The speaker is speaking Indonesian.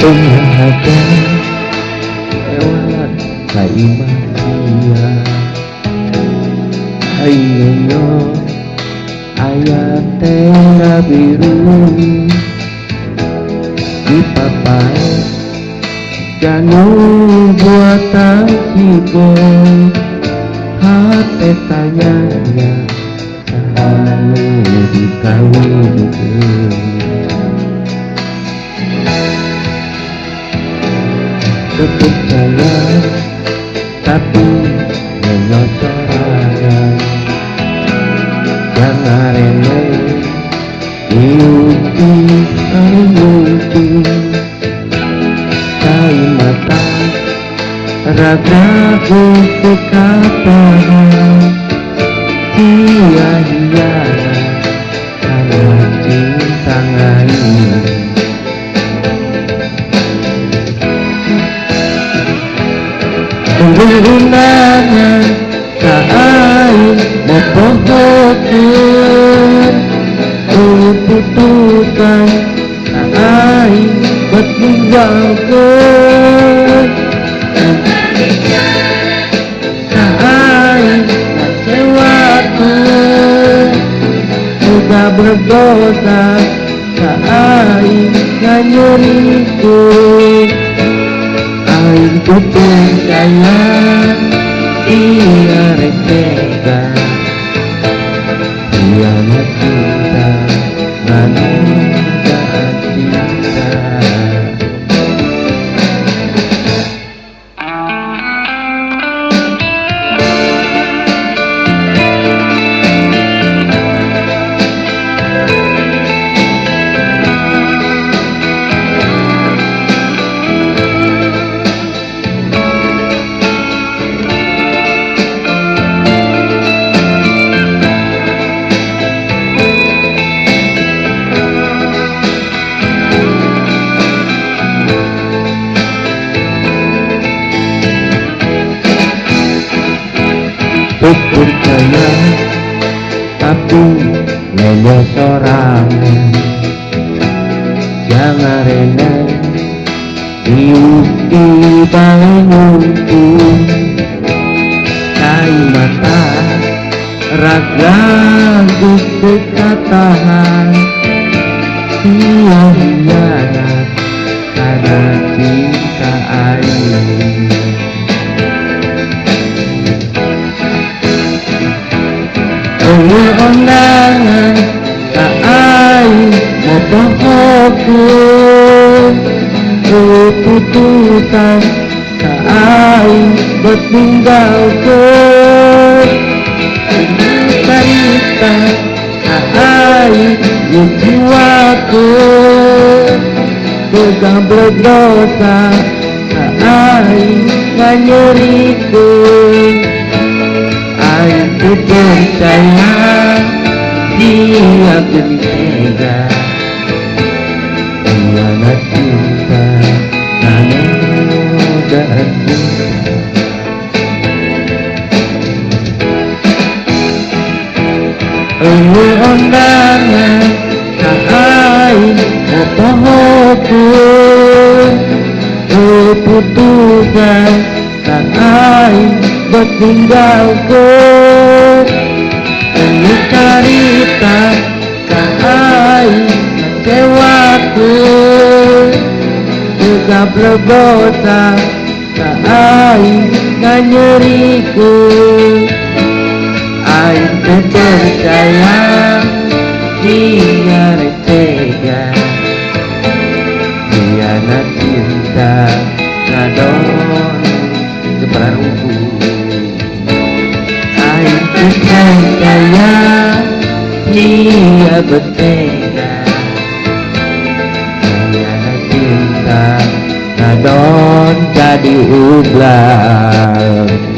Pengahaga lewat kaimatia hai nyonya ayat tenda biru di papai janu buatan si boy hati tanyanya selalu dikawin kepercayaan tapi menyocorangan jangan remeh diuti mimpi kai mata ragaku sekatahan sia-sia karena cinta ngayu undangan kain mopohokeun putusan kain buat ninggalkeun kain ngecewakeun udah berdosa kain nganyurikeun aing percaya dia reka dia cinta manusia cinta percaya tapi nanya sorangan jangan renang diuti bangunku kai mata ragaku sekatahan sia-sia karena cinta aing undangan kain mopohokeun putusan kain buat ninggalkeun cerita kain jiwakeun boga berdosa kain nganyurikeun aing percaya dia tega dia cinta karena dan cinta undangan kain mopohokeun putusan kain buat ninggalkeun cerita kain ngecewakeun juga berdosa kain nganyurikeun aing percaya dia tega dia cinta ngadon seberangku aing percaya dia bertega dia cinta ngadon jadi ublah